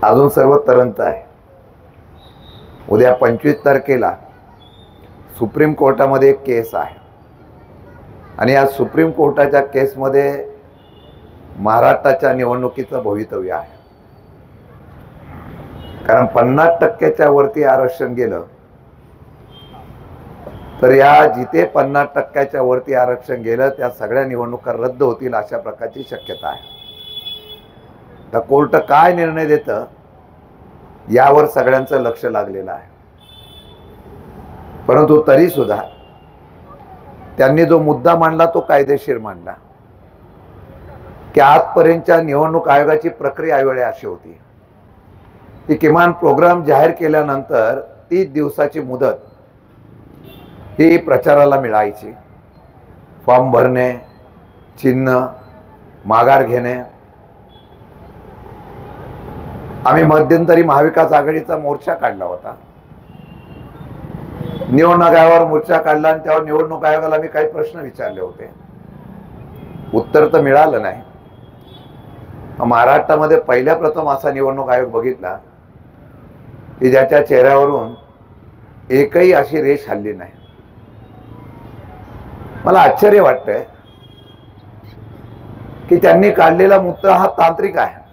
अजून सर्व तरंत आहे। उद्या 25 तारखेला सुप्रीम कोर्टामध्ये एक केस आहे आणि या सुप्रीम कोर्टाच्या केसमध्ये महाराष्ट्राच्या निवडणुकीचं भवितव्य आहे। कारण 50% वरती आरक्षण गेलं तर या जिथे 50% वरती आरक्षण गेलं त्या सगळ्या निवडणुका रद्द होतील अशा प्रकारची शक्यता आहे। तर कोर्ट काय निर्णय देतं यावर सगळ्यांचं लक्ष लागलेलं आहे। परंतु तरी सुद्धा त्यांनी जो मुद्दा मांडला तो कायदेशीर मांडला की आजपर्यंतच्या निवडणूक आयोगाची प्रक्रिया यावेळी अशी होती की किमान प्रोग्राम जाहीर केल्यानंतर 30 दिवसाची मुदत ही प्रचाराला मिळायची। फॉर्म भरणे, चिन्ह माघार घेणे। आम्ही मध्यंतरी महाविकास आघाडीचा मोर्चा काढला होता। निवडणूक आयोगावर मोर्चा काढला आणि त्यावर निवडणूक आयोगाला मी काही प्रश्न विचारले होते, उत्तर तर मिळालं नाही। महाराष्ट्रामध्ये पहिल्या प्रथम असा निवडणूक आयोग बघितला की ज्याच्या चेहऱ्यावरून एकही अशी रेष हल्ली नाही। मला आश्चर्य वाटतंय की त्यांनी काढलेला मुद्दा हा तांत्रिक आहे।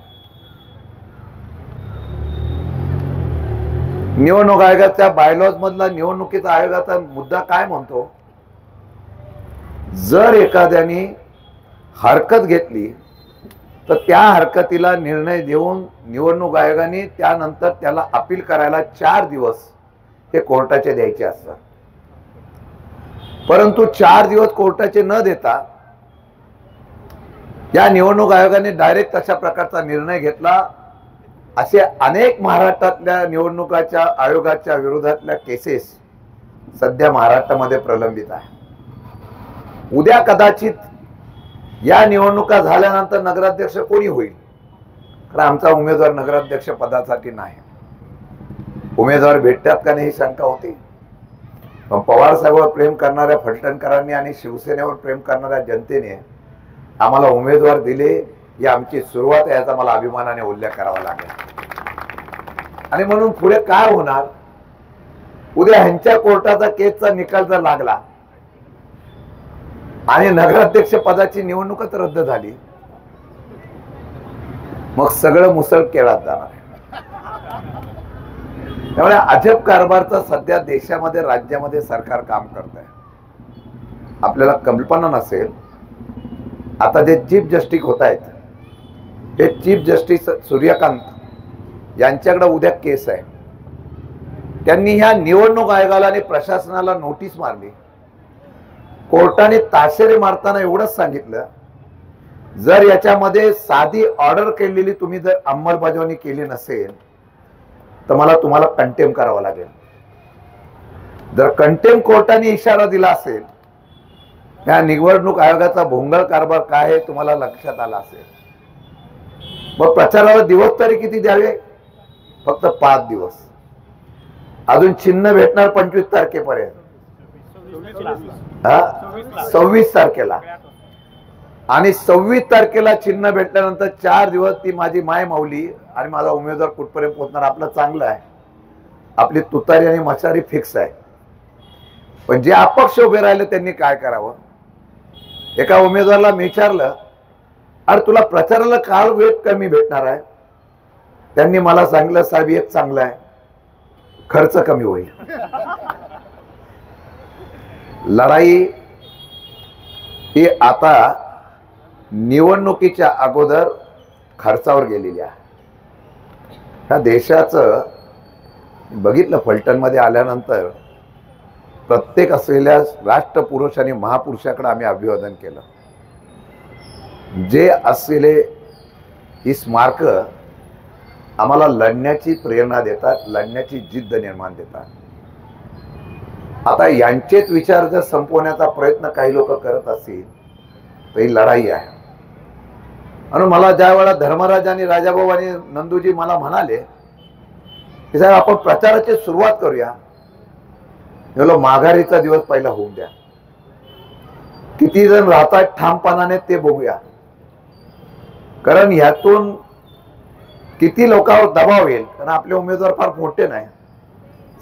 निवडणूक आयोगाच्या बायलॉज मधला निवडणुकीचा आयोगाचा मुद्दा काय म्हणतो, जर एखाद्याने हरकत घेतली तर त्या हरकतीला निर्णय देऊन निवडणूक आयोगाने त्यानंतर त्याला अपील करायला 4 दिवस हे कोर्टाचे द्यायचे असतात। परंतु 4 दिवस कोर्टाचे न देता या निवडणूक आयोगाने डायरेक्ट अशा प्रकारचा निर्णय घेतला। असे अनेक महाराष्ट्रातल्या निवडणुकाच्या आयोगाच्या विरोधातल्या केसेस सध्या महाराष्ट्रामध्ये प्रलंबित आहे। उद्या कदाचित या निवडणुका झाल्यानंतर नगराध्यक्ष कोणी होईल, कारण आमचा उमेदवार नगराध्यक्ष पदासाठी नाही। उमेदवार भेटतात का नाही ही शंका होती। पण पवार साहेबांवर प्रेम करणाऱ्या फलटणकरांनी आणि शिवसेनेवर प्रेम करणाऱ्या जनतेने आम्हाला उमेदवार दिले, ही आमची सुरुवात आहे, याचा मला अभिमानाने उल्लेख करावा लागेल। आणि म्हणून पुढे काय होणार, उद्या ह्यांच्या कोर्टाचा केसचा निकाल जर लागला आणि नगराध्यक्ष पदाची निवडणूकच रद्द झाली, मग सगळं मुसळ केळात जाणार आहे। त्यामुळे अजब कारभारचा सध्या देशामध्ये राज्यामध्ये सरकार काम करत आहे। आपल्याला कल्पना नसेल, आता जे चीफ जस्टिस होत आहेत हे चीफ जस्टिस सूर्यकांत यांच्याकडे उद्या केस आहे। त्यांनी ह्या निवडणूक आयोगाला आणि प्रशासनाला नोटीस मारली। कोर्टाने ताशेरे मारताना एवढंच सांगितलं, जर याच्यामध्ये साधी ऑर्डर केलेली तुम्ही जर अंमलबजावणी केली नसेल तर मला तुम्हाला कंटेम करावं लागेल। जर कंटेम कोर्टाने इशारा दिला असेल, या निवडणूक आयोगाचा भोंगळ कारभार काय आहे तुम्हाला लक्षात आला असेल। मग प्रचाराला दिवस तरी किती द्यावे, फक्त 5 दिवस। अजून चिन्ह भेटणार 25 तारखेपर्यंत, 26 तारखेला, आणि 26 तारखेला चिन्ह भेटल्यानंतर 4 दिवस ती माझी माय माऊली आणि माझा उमेदवार कुठपर्यंत पोहोचणार। आपलं चांगलं आहे, आपली तुतारी आणि मशारी फिक्स आहे। पण जे अपक्ष उभे राहिले त्यांनी काय करावं। एका उमेदवाराला मी विचारलं, अरे तुला प्रचाराला काळ वेळ कमी भेटणार आहे? त्यांनी मला सांगितलं, साहेब एक चांगलं आहे, खर्च कमी होईल। लढाई ही आता निवडणुकीच्या अगोदर खर्चावर गेलेली आहे। ह्या देशाचं बघितलं, फलटणमध्ये आल्यानंतर प्रत्येक असलेल्या राष्ट्रपुरुष आणि महापुरुषाकडे आम्ही अभिवादन केलं। जे असलेले ही स्मारक आम्हाला लढण्याची प्रेरणा देतात, लढण्याची जिद्द निर्माण देतात। आता यांचेच विचार जर संपवण्याचा प्रयत्न काही लोक करत असतील तर ही लढाई आहे। आणि मला ज्या वेळा धर्मराज आणि राजाभाऊ आणि नंदूजी मला म्हणाले की साहेब आपण प्रचाराची सुरुवात करूया, बोलो माघारीचा दिवस पहिला होऊन द्या, किती जण राहतात ठामपणाने ते बघूया। कारण ह्यातून किती लोकांवर दबाव येईल, कारण आपले उमेदवार फार मोठे नाही,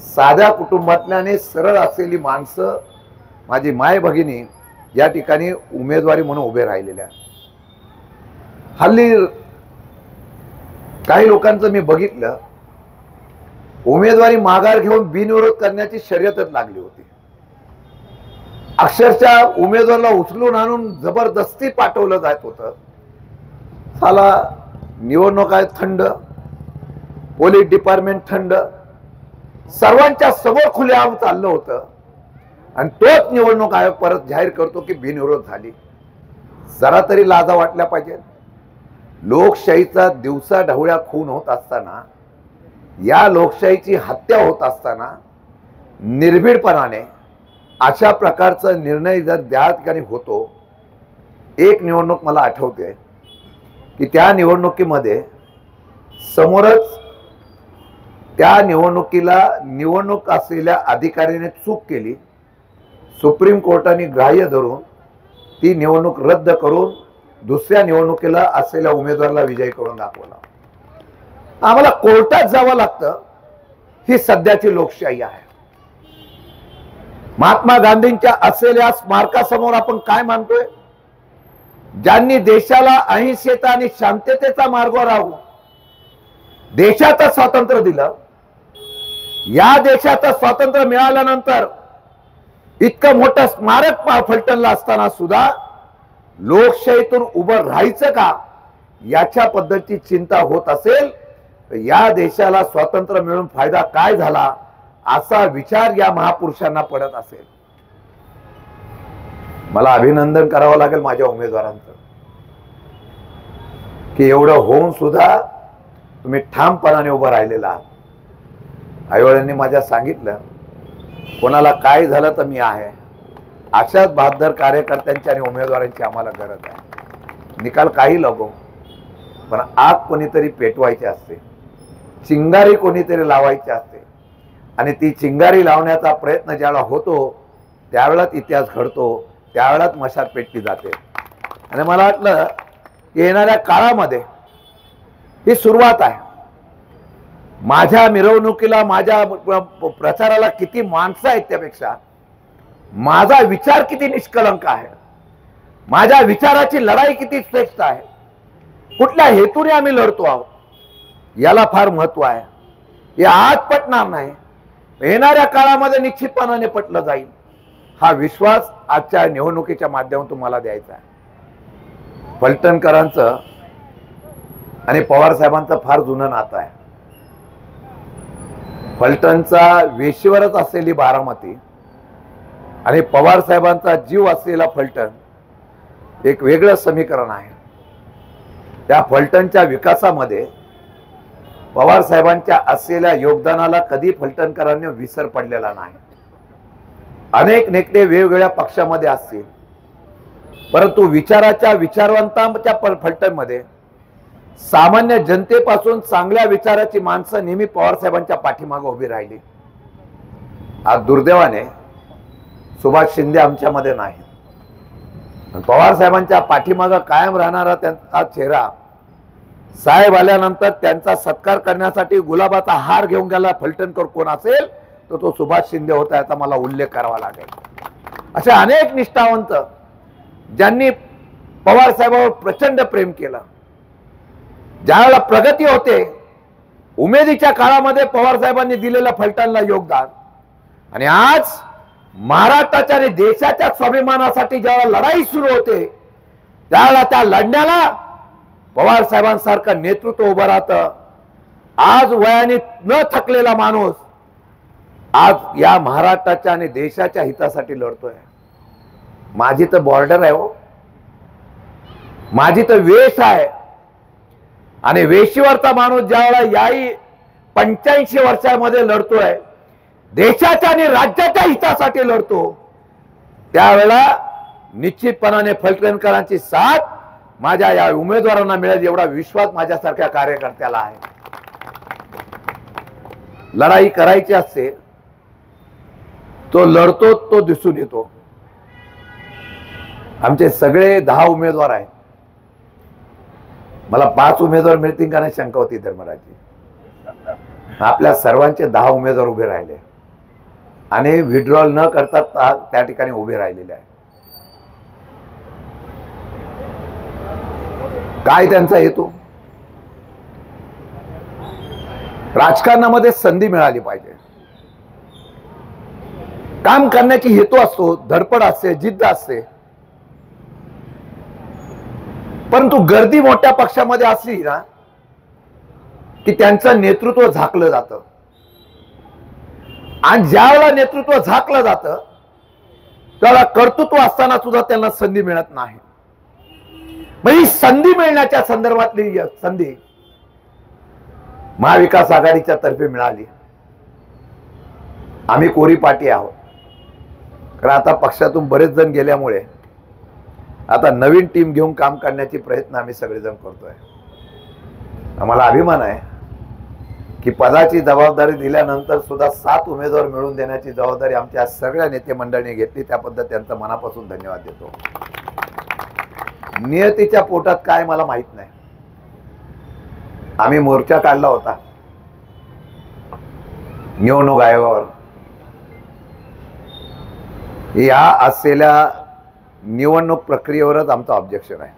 साध्या कुटुंबातल्याने सरळ असलेली माणसं, माझी माय भगिनी या ठिकाणी उमेदवारी म्हणून उभे राहिलेल्या. हल्ली काही लोकांचं मी बघितलं, उमेदवारी माघार घेऊन बिनविरोध करण्याची शर्यतच लागली होती. अक्षरशः उमेदवाराला उचलून आणून जबरदस्ती पाठवलं जात होतं. साला निवडणूक आहे थंड, पोलीस डिपार्टमेंट थंड, सर्वांच्या समोर खुलेआम चाललं होतं, आणि तोच निवडणूक आयोग परत जाहीर करतो की बिनविरोध झाली. जरा तरी लाजा वाटल्या पाहिजे. लोकशाहीचा दिवसा ढवळ्या खून होत असताना, या लोकशाहीची हत्या होत असताना निर्भीडपणाने अशा प्रकारचा निर्णय जर त्या ठिकाणी होतो. एक निवडणूक मला आठवते की त्या निवडणुकीमध्ये समोरच त्या निवडणुकीला निवडणूक असलेल्या अधिकाऱ्याने चूक केली. सुप्रीम कोर्टाने ग्राह्य धरून ती निवडणूक रद्द करून दुसऱ्या निवडणुकीला असलेल्या उमेदवाराला विजयी करून दाखवला. आम्हाला कोर्टात जावं लागतं. ही सध्याची लोकशाही आहे. महात्मा गांधींच्या असलेल्या स्मारकासमोर आपण काय मानतोय? ज्यांनी देशाला अहिंसेचा आणि शांततेचा मार्गावर राहून देशाचं स्वातंत्र्य दिलं, या देशाचं स्वातंत्र्य मिळाल्यानंतर इतकं मोठं स्मारक फलटणला असताना सुद्धा लोकशाहीतून उभं राहायचं का, याच्या पद्धतीची चिंता होत असेल तर या देशाला स्वातंत्र्य मिळून फायदा काय झाला, असा विचार या महापुरुषांना पडत असेल. मला अभिनंदन करावं लागेल माझ्या उमेदवारांचं की एवढं होऊन सुद्धा तुम्ही ठामपणाने उभं राहिलेला आहात. आईवडिलांनी माझ्या सांगितलं, कोणाला काय झालं तर मी आहे. अशाच बहादर कार्यकर्त्यांची आणि उमेदवारांची आम्हाला गरज आहे. निकाल काही लागो, पण आग कोणीतरी पेटवायची असते, चिंगारी कोणीतरी लावायची असते, आणि ती चिंगारी लावण्याचा प्रयत्न ज्यावेळेला होतो त्यावेळेलाच इतिहास घडतो, त्यावेळेलाच मशाल पेटली जाते. आणि मला वाटलं की येणाऱ्या काळामध्ये ही सुरुवात आहे. माझ्या मिरवणुकीला, माझ्या प्रचाराला किती माणसं आहेत त्यापेक्षा माझा विचार किती निष्कलंक आहे, माझ्या विचाराची लढाई किती श्रेष्ठ आहे, कुठल्या हेतूने आम्ही लढतो आहोत, याला फार महत्व आहे. हे आज पटणार नाही, येणाऱ्या काळामध्ये निश्चितपणाने पटलं जाईल. हा विश्वास आजच्या निवडणुकीच्या माध्यमातून मला द्यायचा आहे. फलटणकरांचं आणि पवार साहेबांचं फार जुनं नातं आहे. फलटणचा वेशीवरच असलेली बारामती आणि पवार साहेबांचा जीव असलेला फलटण एक वेगळं समीकरण आहे. त्या फलटणच्या विकासामध्ये पवार साहेबांच्या असलेल्या योगदानाला कधी फलटणकरांनी विसर पडलेला नाही. अनेक नेते वेगवेगळ्या पक्षामध्ये असतील, परंतु विचाराच्या विचारवंतांच्या फलटणमध्ये सामान्य जनतेपासून चांगल्या विचाराची माणसं नेहमी पवार साहेबांच्या पाठीमागे उभी राहिली. आज दुर्दैवाने सुभाष शिंदे आमच्यामध्ये नाही. पवार साहेबांच्या पाठीमागे कायम राहणारा त्यांचा चेहरा, साहेब आल्यानंतर त्यांचा सत्कार करण्यासाठी गुलाबाचा हार घेऊन गेला फलटणकर कोण असेल तर तो सुभाष शिंदे होता, याचा मला उल्लेख करावा लागेल. असे अनेक निष्ठावंत ज्यांनी पवार साहेबांवर प्रचंड प्रेम केलं. ज्यावेळेला प्रगती होते, उमेदीच्या काळामध्ये पवार साहेबांनी दिलेलं फलटणला योगदान, आणि आज महाराष्ट्राच्या आणि देशाच्या स्वाभिमानासाठी ज्यावेळेला लढाई सुरू होते त्यावेळेला त्या लढण्याला पवार साहेबांसारखं नेतृत्व उभं राहतं. आज वयाने न थकलेला माणूस आज या महाराष्ट्राच्या आणि देशाच्या हितासाठी लढतोय. माझी तर बॉर्डर आहे हो, माझी तर वेश आहे, आणि वेशीवरचा माणूस ज्यावेळेला याही 85 वर्षांमध्ये लढतोय, देशाच्या आणि राज्याच्या हितासाठी लढतो, त्यावेळेला निश्चितपणाने फलटणकरांची साथ माझ्या या उमेदवारांना मिळेल एवढा विश्वास माझ्यासारख्या कार्यकर्त्याला आहे. लढाई करायची असते, तो लढतो, तो दिसून येतो. आमचे सगळे 10 उमेदवार आहेत. मला 5 उमेदवार मिळतील का नाही शंका होती धर्मराजी. आपल्या सर्वांचे 10 उमेदवार उभे राहिले आणि विड्रॉल न करता त्या ठिकाणी उभे राहिलेले आहे. काय त्यांचा हेतू? राजकारणामध्ये संधी मिळाली पाहिजे, काम करण्याची हेतू असतो, धडपड असते, जिद्द असते. परंतु गर्दी मोठ्या पक्षामध्ये असली ना की त्यांचं नेतृत्व झाकलं जातं आणि ज्यावेळेला नेतृत्व झाकलं जातं त्याला कर्तृत्व असताना सुद्धा त्यांना संधी मिळत नाही. मग ही संधी मिळण्याच्या संदर्भातली संधी महाविकास आघाडीच्या तर्फे मिळाली. आम्ही कोरी पाटी आहोत, कारण आता पक्षातून बरेच जण गेल्यामुळे आता नवीन टीम घेऊन काम करण्याचे प्रयत्न आम्ही सगळेजण करतोय. आम्हाला अभिमान आहे की पदाची जबाबदारी दिल्यानंतर सुद्धा 7 उमेदवार मिळवून देण्याची जबाबदारी आमच्या सगळ्या नेते मंडळींनी घेतली. त्याबद्दल त्यांचा मनापासून धन्यवाद देतो. नियतीच्या पोटात काय मला माहित नाही. आम्ही मोर्चा काढला होता निवडणूक आयोगावर. या असलेल्या निवडणूक प्रक्रियेवरच आमचं ऑब्जेक्शन आहे.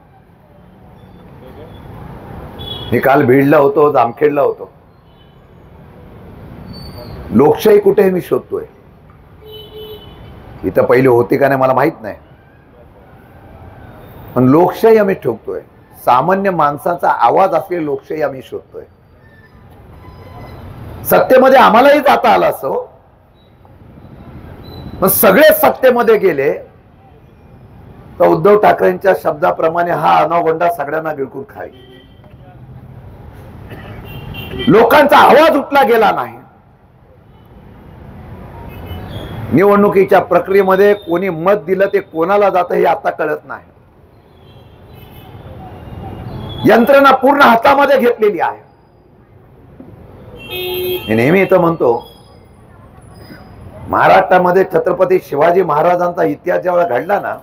मी काल बीडला होतो, जामखेडला होतो. लोकशाही कुठे मी शोधतोय. इथं पहिली होती का नाही मला माहित नाही, पण लोकशाही आम्ही ठोकतोय. सामान्य माणसाचा आवाज असलेली लोकशाही आम्ही शोधतोय. सत्तेमध्ये आम्हालाही जाता आलं असो, पण सगळे सत्तेमध्ये गेले तर उद्धव ठाकरेंच्या शब्दाप्रमाणे हा अनागोंडा सगळ्यांना गिळकून खाईल. लोकांचा आवाज उठला गेला नाही. निवडणुकीच्या प्रक्रियेमध्ये कोणी मत दिलं ते कोणाला जातं हे आता कळत नाही. यंत्रणा पूर्ण हातामध्ये घेतलेली आहे. मी नेहमी इथं म्हणतो, महाराष्ट्रामध्ये छत्रपती शिवाजी महाराजांचा इतिहास जेव्हा घडला ना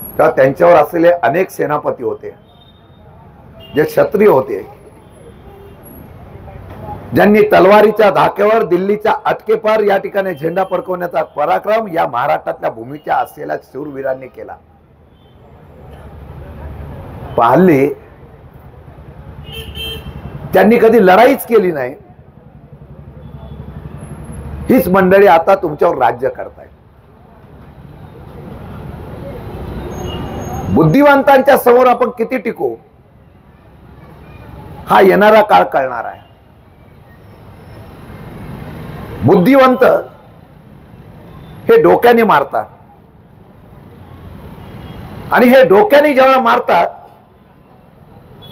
तेव्हा त्यांच्यावर असलेले अनेक सेनापती होते जे क्षत्रिय होते, ज्यांनी तलवारीच्या धाक्यावर दिल्लीच्या अटकेपार या ठिकाणी झेंडा फडकवण्याचा पराक्रम या महाराष्ट्रातल्या भूमीच्या असलेल्या शूरवीरांनी केला. हल्ली त्यांनी कधी लढाईच केली नाही. हीच मंडळी आता तुमच्यावर राज्य करतायत. बुद्धिवंतांच्या समोर आपण किती टिकू हा येणारा काळ कळणार आहे. बुद्धिवंत हे डोक्याने मारतात आणि हे डोक्याने जेव्हा मारतात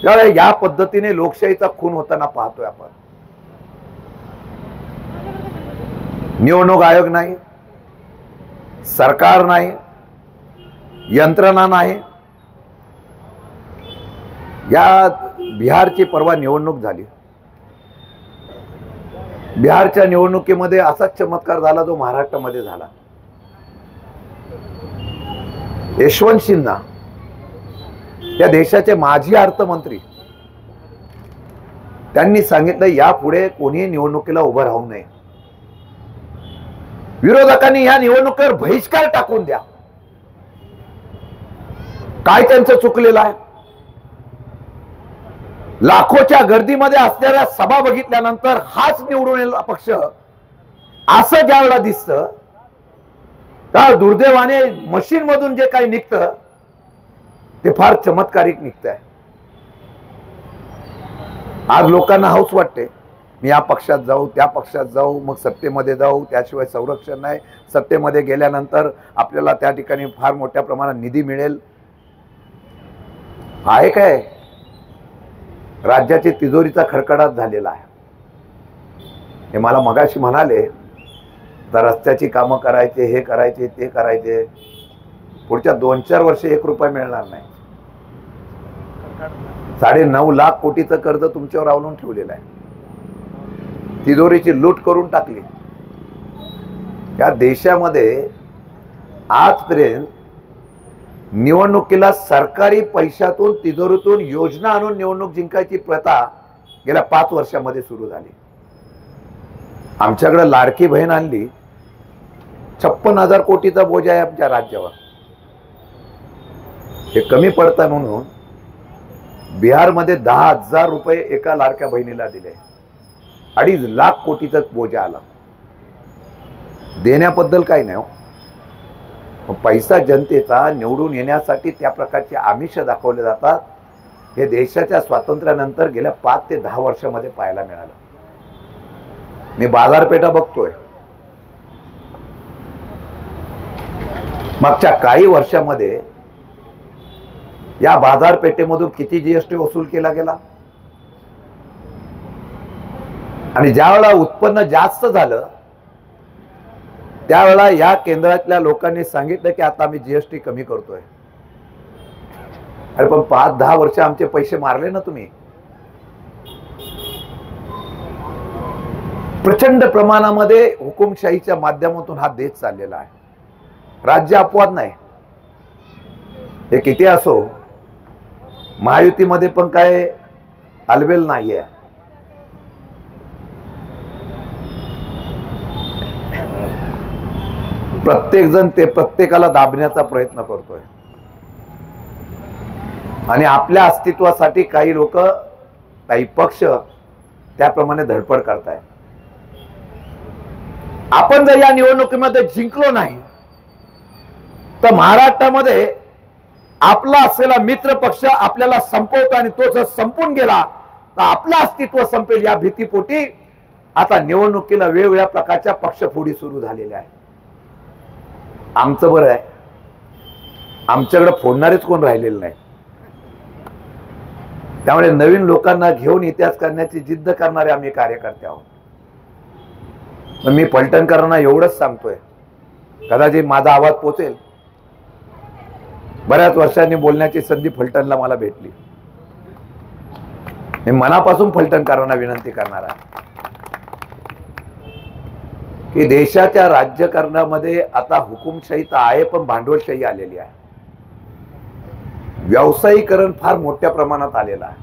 त्यावेळेला या पद्धतीने लोकशाहीचा खून होताना पाहतोय आपण. निवडणूक आयोग नाही, सरकार नाही, यंत्रणा नाही. या बिहारची परवा निवडणूक झाली. बिहारच्या निवडणुकीमध्ये असाच चमत्कार झाला जो महाराष्ट्रामध्ये झाला. यशवंत सिन्हा या देशाचे माजी अर्थमंत्री त्यांनी सांगितलं यापुढे कोणी निवडणुकीला उभं राहू नये. विरोधकांनी या निवडणुकीवर बहिष्कार टाकून द्या. काय त्यांचं चुकलेलं आहे? लाखोच्या गर्दीमध्ये असणाऱ्या सभा बघितल्यानंतर हाच निवडून येणारा पक्ष असं ज्यावेळेला दिसतं त्या दुर्दैवाने मशीन मधून जे काही निघतं ते फार चमत्कारिक निघतंय. आज लोकांना हौस वाटते मी या पक्षात जाऊ, त्या पक्षात जाऊ, मग सत्तेमध्ये जाऊ, त्याशिवाय संरक्षण नाही. सत्तेमध्ये गेल्यानंतर आपल्याला त्या ठिकाणी फार मोठ्या प्रमाणात निधी मिळेल. आहे काय? राज्याची तिजोरीचा खडखडाट झालेला आहे. हे मला मगाशी म्हणाले तर रस्त्याची कामं करायचे, हे करायचे, ते करायचे. पुढच्या 2-4 वर्ष 1 रुपया मिळणार नाही. 9.5 लाख कोटीचं कर्ज तुमच्यावर अवलंबून ठेवलेलं आहे. तिजोरीची लूट करून टाकली. या देशामध्ये आजपर्यंत निवडणुकीला सरकारी पैशातून तिजोरीतून योजना आणून निवडणूक जिंकायची प्रथा गेल्या 5 वर्षामध्ये सुरू झाली. आमच्याकडे लाडकी बहीण आणली, 56,000 कोटीचा बोजा आहे आमच्या राज्यावर. हे कमी पडतं म्हणून बिहारमध्ये 10,000 रुपये एका लाडक्या बहिणीला दिले. 2.5 लाख कोटीचा बोजा आला. देण्याबद्दल काही नाही. पैसा जनतेचा निवडून येण्यासाठी त्या प्रकारचे आमिष दाखवले जातात. हे देशाच्या स्वातंत्र्यानंतर गेल्या 5 ते 10 वर्षामध्ये पाहायला मिळालं. मी बाजारपेठा बघतोय. मागच्या काही वर्षामध्ये या बाजारपेठेमधून किती जीएसटी वसूल केला गेला, आणि ज्यावेळेला उत्पन्न जास्त झालं त्यावेळेला या केंद्रातल्या लोकांनी सांगितलं की आता आम्ही जीएसटी कमी करतोय. अरे पण 5-10 वर्ष आमचे पैसे मारले ना तुम्ही. प्रचंड प्रमाणामध्ये हुकुमशाहीच्या माध्यमातून हा देश चाललेला आहे. राज्य अपवाद नाही. हे किती असो, महायुतीमध्ये पण काय अलबेल नाहीये. प्रत्येक जण ते प्रत्येकाला दाबण्याचा प्रयत्न करतोय, आणि आपल्या अस्तित्वासाठी काही लोक, काही पक्ष त्याप्रमाणे धडपड करताय. आपण जर या निवडणुकीमध्ये जिंकलो नाही तर महाराष्ट्रामध्ये आपला असलेला मित्र पक्ष आपल्याला संपवतो, आणि तो जर संपून गेला तर आपलं अस्तित्व संपेल या भीतीपोटी आता निवडणुकीला वेगवेगळ्या प्रकारच्या पक्षफोडी सुरू झालेल्या आहेत. आमचं बरं आहे, आमच्याकडे फोडणारेच कोण राहिलेले नाही. त्यामुळे नवीन लोकांना घेऊन इतिहास करण्याची जिद्द करणारे आम्ही कार्यकर्ते आहोत. मी फलटणकरांना एवढंच सांगतोय, कदाचित माझा आवाज पोचेल. बऱ्याच वर्षांनी बोलण्याची संधी फलटणला मला भेटली. मी मनापासून फलटणकरांना विनंती करणार आहे की देशाच्या राज्यकारणामध्ये आता हुकुमशाही तर आहे, पण भांडवलशाही आलेली आहे. व्यावसायीकरण फार मोठ्या प्रमाणात आलेलं आहे.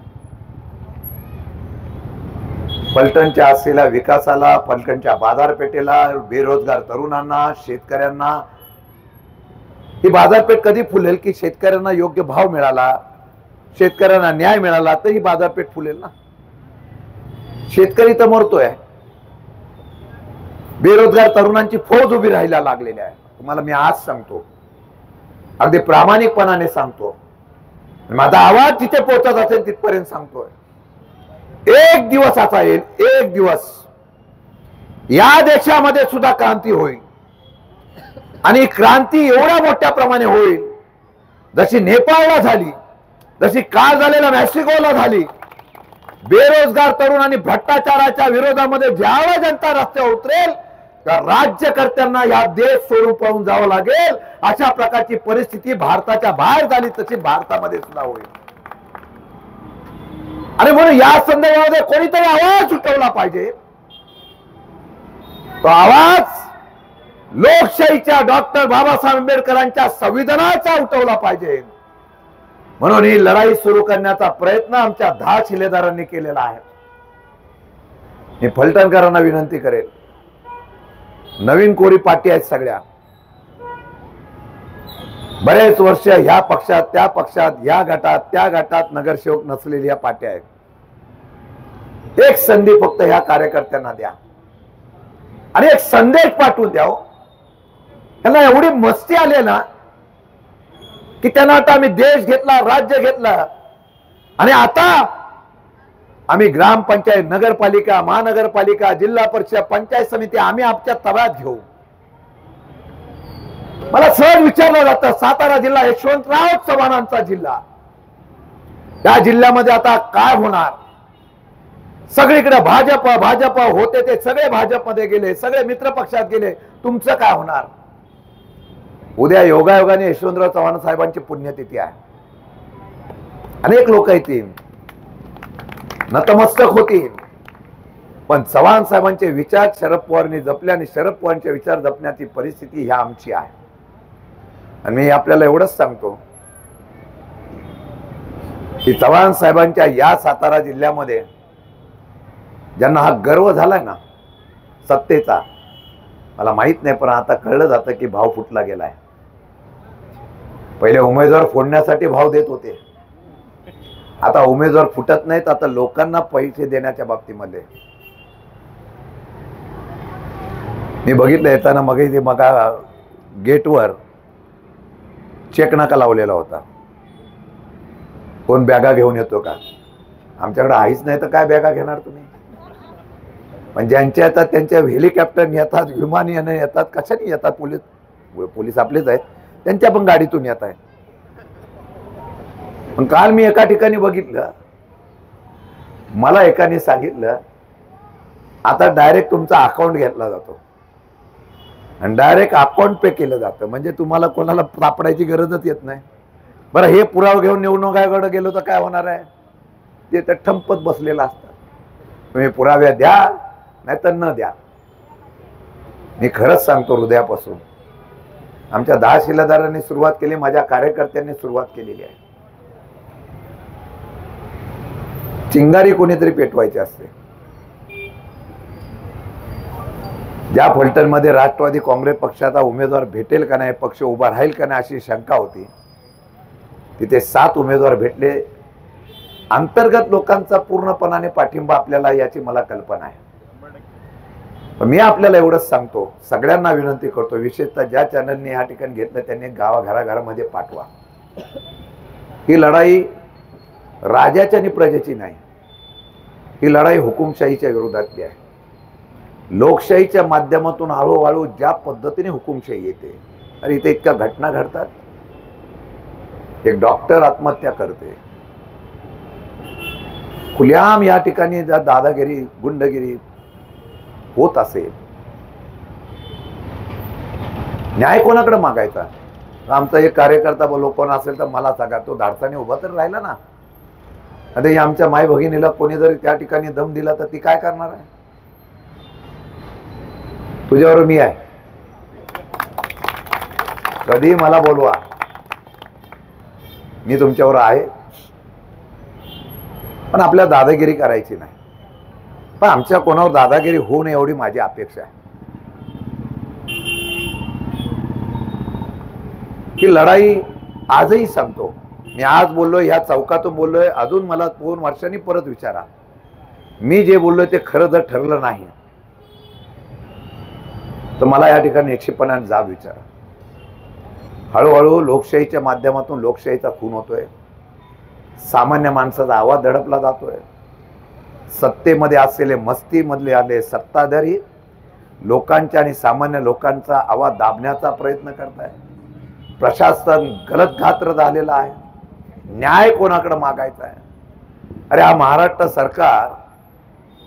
फलटणच्या असलेल्या विकासाला, फलटणच्या बाजारपेठेला, बेरोजगार तरुणांना, शेतकऱ्यांना, ही बाजारपेठ कधी फुलेल की शेतकऱ्यांना योग्य भाव मिळाला, शेतकऱ्यांना न्याय मिळाला तर ही बाजारपेठ फुलेल ना. शेतकरी तर मरतोय. बेरोजगार तरुणांची फौज उभी राहायला लागलेली आहे. तुम्हाला मी आज सांगतो, अगदी प्रामाणिकपणाने सांगतो, माझा आवाज जिथे पोहोचत असेल तिथपर्यंत सांगतोय, एक दिवस असा येईल, एक दिवस या देशामध्ये सुद्धा क्रांती होईल. आणि क्रांती एवढ्या मोठ्या प्रमाणे होईल जशी नेपाळला झाली, जशी काल झालेल्या मेक्सिकोला झाली. बेरोजगार तरुण आणि भ्रष्टाचाराच्या विरोधामध्ये ज्यावेळेस जनता रस्त्यावर उतरेल तर राज्यकर्त्यांना या देश सोडून पळून जावं लागेल. अशा प्रकारची परिस्थिती भारताच्या बाहेर झाली तशी भारतामध्ये सुद्धा होईल. आणि म्हणून या संदर्भामध्ये कोणीतरी आवाज उठवला पाहिजे. तो आवाज लोकशाहीच्या डॉक्टर बाबासाहेब आंबेडकरांच्या संविधानाचा उठवला पाहिजे. म्हणून ही लढाई सुरू करण्याचा प्रयत्न आमच्या 10 शिलेदारांनी केलेला आहे. मी फलटणकरांना विनंती करेल, नवीन कोरी पार्टी आहेत सगळ्या, बरेच वर्ष ह्या पक्षात त्या पक्षात, या गटात त्या गटात नगरसेवक नसलेल्या या पार्ट्या आहेत. एक संधी फक्त ह्या कार्यकर्त्यांना द्या आणि एक संदेश पाठवून द्या. त्यांना एवढी मस्ती आली ना की त्यांना आता आम्ही देश घेतला, राज्य घेतला, आणि आता आम्ही ग्रामपंचायत, नगरपालिका, महानगरपालिका, जिल्हा परिषद, पंचायत समिती आम्ही आमच्या ताब्यात घेऊ. मला सहज विचारलं जातं, सातारा जिल्हा यशवंतराव चव्हाणांचा जिल्हा, त्या जिल्ह्यामध्ये आता काय होणार? सगळीकडे भाजप भाजप होते, ते सगळे भाजपमध्ये गेले, सगळे मित्र पक्षात गेले. तुमचं काय होणार? उद्या योगायोगाने यशवंतराव चव्हाण साहेबांची पुण्यतिथी आहे. अनेक लोक येतील, नतमस्तक होतील, पण चव्हाण साहेबांचे विचार शरद पवारांनी जपले आणि शरद पवारांचे विचार जपण्याची परिस्थिती ह्या आमची आहे. आणि मी आपल्याला एवढंच सांगतो, की चव्हाण साहेबांच्या या सातारा जिल्ह्यामध्ये ज्यांना हा गर्व झालाय ना सत्तेचा, मला माहित नाही पण आता कळलं जातं की भाव फुटला गेलाय. पहिले उमेदवार फोडण्यासाठी भाव देत होते, आता उमेदवार फुटत नाहीत, आता लोकांना पैसे देण्याच्या बाबतीमध्ये. मी बघितलं येताना मग गेटवर चेक नाका लावलेला होता, कोण बॅगा घेऊन येतो का? आमच्याकडे आहेच नाही तर काय बॅगा घेणार तुम्ही? पण ज्यांच्या येतात त्यांच्या हेलिकॉप्टर येतात, विमानाने येतात, कशाने येतात, पोलीस आपलेच आहेत, त्यांच्या पण गाडीतून येत आहे. पण काल मी एका ठिकाणी बघितलं, मला एकाने सांगितलं आता डायरेक्ट तुमचा अकाउंट घेतला जातो आणि डायरेक्ट अकाउंट पे केलं जातं, म्हणजे तुम्हाला कोणाला सापडायची गरजच येत नाही. बरं, हे पुरावा घेऊन निवडणुकाकडे गेलो तर काय होणार आहे? ते तर ठंपत बसलेलं असतं. तुम्ही पुरावे द्या नाही तर न द्या. मी खरंच सांगतो हृदयापासून, आमच्या 10 शिलेदारांनी सुरुवात केली, माझ्या कार्यकर्त्यांनी सुरुवात केलेली आहे. चिंगारी कोणीतरी पेटवायची असते. ज्या फलटणमध्ये राष्ट्रवादी काँग्रेस पक्षाचा उमेदवार भेटेल का नाही, पक्ष उभा राहील का नाही अशी शंका होती, तिथे 7 उमेदवार भेटले. अंतर्गत लोकांचा पूर्णपणाने पाठिंबा आपल्याला याची मला कल्पना आहे. पण मी आपल्याला एवढंच सांगतो, सगळ्यांना विनंती करतो, विशेषतः ज्या चॅनलने या ठिकाणी घेतलं त्यांनी घराघरामध्ये पाठवा. ही लढाई राजाची आणि प्रजेची नाही, ही लढाई हुकुमशाहीच्या विरोधातली आहे. लोकशाहीच्या माध्यमातून हळूहळू ज्या पद्धतीने हुकुमशाही येते, अरे इथे इतक्या घटना घडतात. एक डॉक्टर आत्महत्या करते, खुलेआम या ठिकाणी जर दादागिरी गुंडगिरी होत असेल, न्याय कोणाकडे मागायचा? आमचा एक कार्यकर्ता बोलो कोण असेल तर मला सांगा, तो धाडसाने उभा तर राहिला ना. आता आमच्या माय भगिनीला कोणी जर त्या ठिकाणी दम दिला तर ती काय करणार आहे? तुझ्यावर मी आहे, कधी मला बोलवा, मी तुमच्यावर आहे. पण आपल्याला दादागिरी करायची नाही, पण आमच्या कोणावर दादागिरी होऊ नये एवढी माझी अपेक्षा आहे. ही लढाई आजही सांगतो, मी आज बोललोय, ह्या चौकातून बोललोय, अजून मला 2 वर्षांनी परत विचारा, मी जे बोललोय ते खरं जर ठरलं नाही तर मला या ठिकाणी 150 जाब विचारा. हळूहळू लोकशाहीच्या माध्यमातून लोकशाहीचा खून होतोय, सामान्य माणसाचा आवाज दडपला जातोय. सत्तेमध्ये असलेले मस्तीमधले आले सत्ताधारी लोकांच्या आणि सामान्य लोकांचा आवाज दाबण्याचा प्रयत्न करताय. प्रशासन गलत घात्र झालेला आहे. न्याय कोणाकडे मागायचा आहे? अरे हा महाराष्ट्र सरकार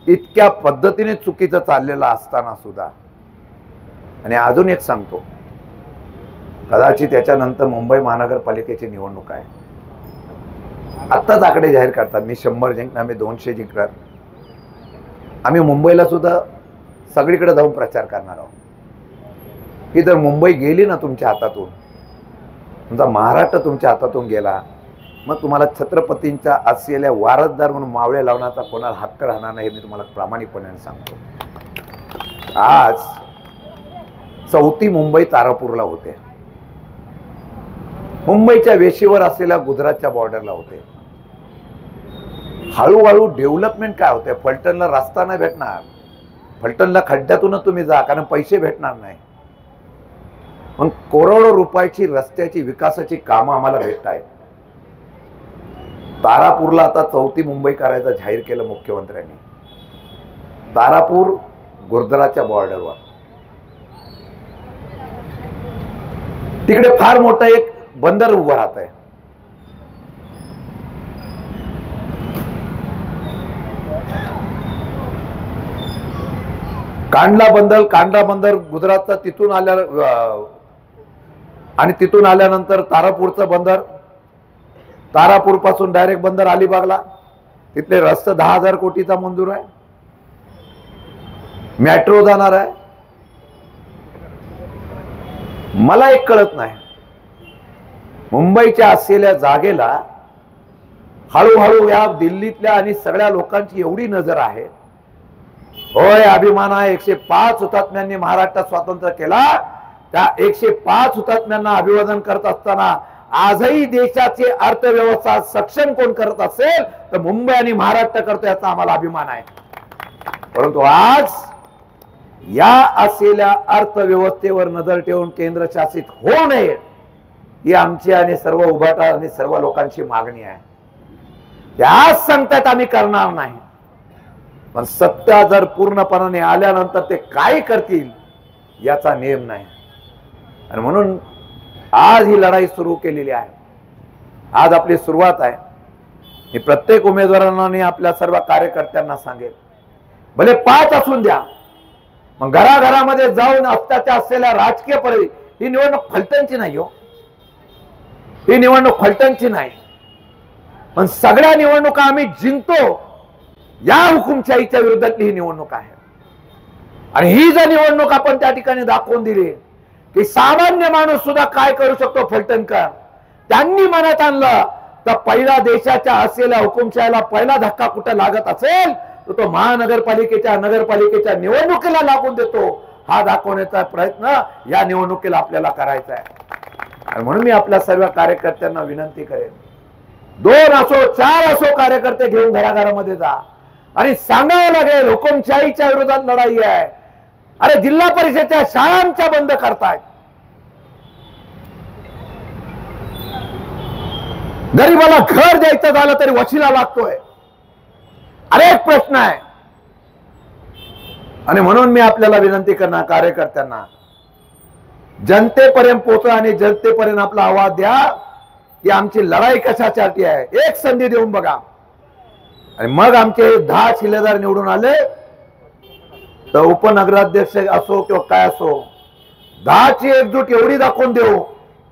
इतक्या पद्धतीने चुकीचं चाललेलं असताना सुद्धा, आणि अजून एक सांगतो, कदाचित त्याच्यानंतर मुंबई महानगरपालिकेची निवडणूक आहे. आत्ताच आकडे जाहीर करतात, मी 100 जिंकणार, मी 200 जिंकणार. आम्ही मुंबईला सुद्धा सगळीकडे जाऊन प्रचार करणार आहोत की जर मुंबई गेली ना तुमच्या हातातून, तुमचा महाराष्ट्र तुमच्या हातातून गेला, मग तुम्हाला छत्रपतींच्या असलेल्या वारसदार म्हणून मावळे लावण्याचा कोणाला हक्क राहणार नाही, हे मी तुम्हाला प्रामाणिकपणे सांगतो. आज 4थी मुंबई तारापूरला होते, मुंबईच्या वेशीवर असलेल्या गुजरातच्या बॉर्डरला होते. हळूहळू डेव्हलपमेंट काय होते? फलटणला रस्ता नाही भेटणार, फलटणला खड्ड्यातूनच तुम्ही जा, कारण पैसे भेटणार नाही. मग करोडो रुपयाची रस्त्याची विकासाची कामं आम्हाला भेटत आहेत. तारापूरला आता 4थी मुंबई करायचं जाहीर केलं मुख्यमंत्र्यांनी. तारापूर गुजरातच्या बॉर्डरवर, तिकडे फार मोठं एक बंदर उभं राहत आहे. कांडला बंदर गुजरातचा, तिथून आल्या आणि तिथून आल्यानंतर तारापूरचं बंदर, तारापूर पासून डायरेक्ट बंदर अलिबागला. तिथले रस्ते 10,000 कोटीचा मंजूर आहे. मेट्रो जाणार आहे. मला एक कळत नाही, मुंबईच्या असलेल्या जागेला हळूहळू या दिल्लीतल्या आणि सगळ्या लोकांची एवढी नजर आहे, होय अभिमान आहे, 105 हुतात्म्यांनी महाराष्ट्रात स्वातंत्र्य केला, त्या 105 हुतात्म्यांना अभिवादन करत असताना आजही देशाची अर्थव्यवस्था सक्षम कोण करत असेल तर मुंबई आणि महाराष्ट्र करतो, याचा आम्हाला अभिमान आहे. परंतु आज या असलेल्या अर्थव्यवस्थेवर नजर ठेवून केंद्रशासित होऊ नये ही आमची आणि सर्व उभाटा आणि सर्व लोकांची मागणी आहे. त्याच सांगतात आम्ही करणार नाही, पण सत्ता जर पूर्णपणाने आल्यानंतर ते काय करतील याचा नेम नाही. आणि म्हणून आज ही लढाई सुरू केलेली आहे. आज आपली सुरुवात आहे. मी प्रत्येक उमेदवारांना आणि आपल्या सर्व कार्यकर्त्यांना सांगेल, भले 5 असून द्या, मग घराघरामध्ये जाऊन आत्ताच्या असलेल्या राजकीय ही निवडणूक फलटणची नाही हो, ही निवडणूक फलटणची नाही, पण सगळ्या निवडणुका आम्ही जिंकतो या हुकुमशाहीच्या विरोधातली ही निवडणूक आहे. आणि ही जर निवडणूक आपण त्या ठिकाणी दाखवून दिली की सामान्य माणूस सुद्धा काय करू शकतो, फलटणकर त्यांनी मनात आणलं तर पहिला देशाच्या असलेल्या हुकुमशाहीला पहिला धक्का कुठे लागत असेल तर तो महानगरपालिकेच्या नगरपालिकेच्या निवडणुकीला लागून देतो. हा दाखवण्याचा प्रयत्न या निवडणुकीला आपल्याला करायचा आहे. आणि म्हणून मी आपल्या सर्व कार्यकर्त्यांना विनंती करेन, 2 असो 4 असो कार्यकर्ते घेऊन घराघरामध्ये जा आणि सांगावं लागेल हुकुमशाहीच्या विरोधात लढाई आहे. अरे जिल्हा परिषदेच्या शाळांच्या बंद करतायत, गरीबाला घर द्यायचं झालं तरी वशिला लागतोय, अनेक प्रश्न आहे. आणि म्हणून मी आपल्याला विनंती करणार कार्यकर्त्यांना, जनतेपर्यंत पोहोचा आणि जनतेपर्यंत आपला आवाज द्या की आमची लढाई कशासाठी आहे. एक संधी देऊन बघा. आणि मग आमचे 10 शिलेदार निवडून आले तर उपनगराध्यक्ष असो किंवा काय असो, 10ची एकजूट एवढी दाखवून देऊ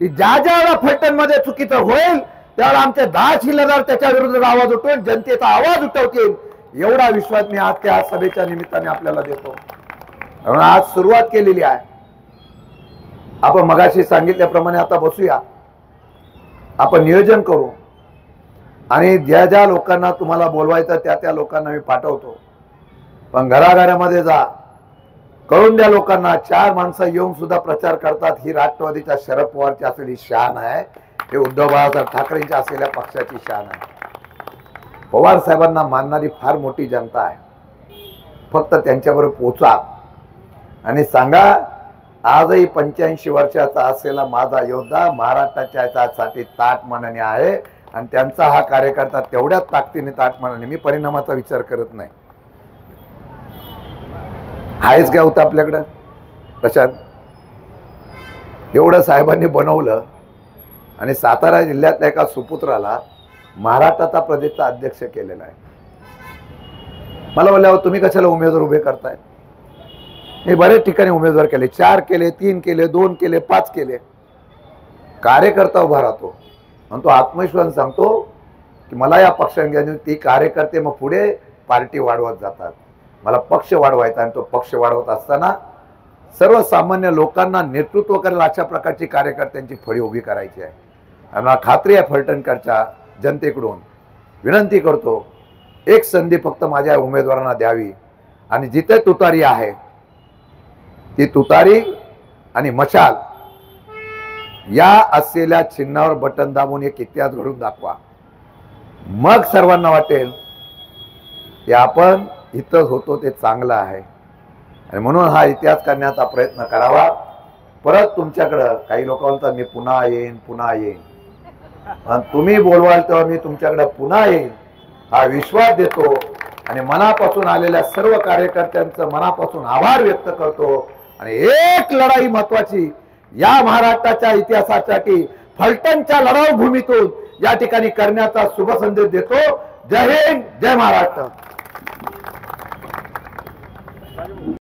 की ज्या ज्या वेळा फलटणमध्ये चुकीचं होईल त्यावेळेला आमचे 10 शिलेदार त्याच्या विरोधात आवाज उठवून जनतेचा आवाज उठवतील. एवढा विश्वास मी आज त्या सभेच्या निमित्ताने आपल्याला देतो. म्हणून आज सुरुवात केलेली आहे. आपण मगाशी सांगितल्याप्रमाणे आता बसूया, आपण नियोजन करू आणि ज्या ज्या लोकांना तुम्हाला बोलवायचं त्या लोकांना मी पाठवतो. पण घराघरामध्ये जा, कळून द्या लोकांना. 4 माणसं येऊन सुद्धा प्रचार करतात, ही राष्ट्रवादीच्या शरद पवारची असलेली शान आहे, हे उद्धव बाळासाहेब ठाकरेंच्या असलेल्या पक्षाची शान आहे. पवार साहेबांना मानणारी फार मोठी जनता आहे. फक्त त्यांच्याबरोबर पोचा आणि सांगा, आजही 85 वर्षाचा असलेला माझा योद्धा महाराष्ट्राच्या याच्यासाठी ताठ मनाने आहे आणि त्यांचा हा कार्यकर्ता तेवढ्याच ताकदीने ताठ मनाने. मी परिणामाचा विचार करत नाही. आहेच काय होतं आपल्याकडं प्रशांत, एवढं साहेबांनी बनवलं आणि सातारा जिल्ह्यातल्या एका सुपुत्राला महाराष्ट्राचा प्रदेशचा अध्यक्ष केलेला आहे. मला बोलल्यावर तुम्ही कशाला उमेदवार उभे करताय. मी बरेच ठिकाणी उमेदवार केले, 4 केले, 3 केले, 2 केले, 5 केले. कार्यकर्ता उभा राहतो आणि तो आत्मविश्वास सांगतो की मला या पक्षांनी ती कार्यकर्ते मग पुढे पार्टी वाढवत जातात. मला पक्ष वाढवायचा आणि तो पक्ष वाढवत असताना सर्वसामान्य लोकांना नेतृत्व करेल अशा प्रकारची कार्यकर्त्यांची फळी उभी करायची आहे. आणि मला खात्री आहे फलटणकरच्या जनतेकडून विनंती करतो, एक संधी फक्त माझ्या उमेदवारांना द्यावी आणि जिथे तुतारी आहे ती तुतारी आणि मशाल या असलेल्या चिन्हावर बटन दाबून एक इतिहास घडून दाखवा. मग सर्वांना वाटेल की आपण इथं होतो ते चांगलं आहे. आणि म्हणून हा इतिहास करण्याचा प्रयत्न करावा. परत तुमच्याकडं काही लोक म्हणतात मी पुन्हा येईन पुन्हा येईन, आणि तुम्ही बोलवाल तेव्हा मी तुमच्याकडे पुन्हा येईन हा विश्वास देतो. आणि मनापासून आलेल्या सर्व कार्यकर्त्यांचं मनापासून आभार व्यक्त करतो. आणि एक लढाई महत्वाची या महाराष्ट्राच्या इतिहासासाठी फलटणच्या लढाऊ भूमीतून या ठिकाणी करण्याचा शुभ संदेश देतो. जय हिंद, जय महाराष्ट्र.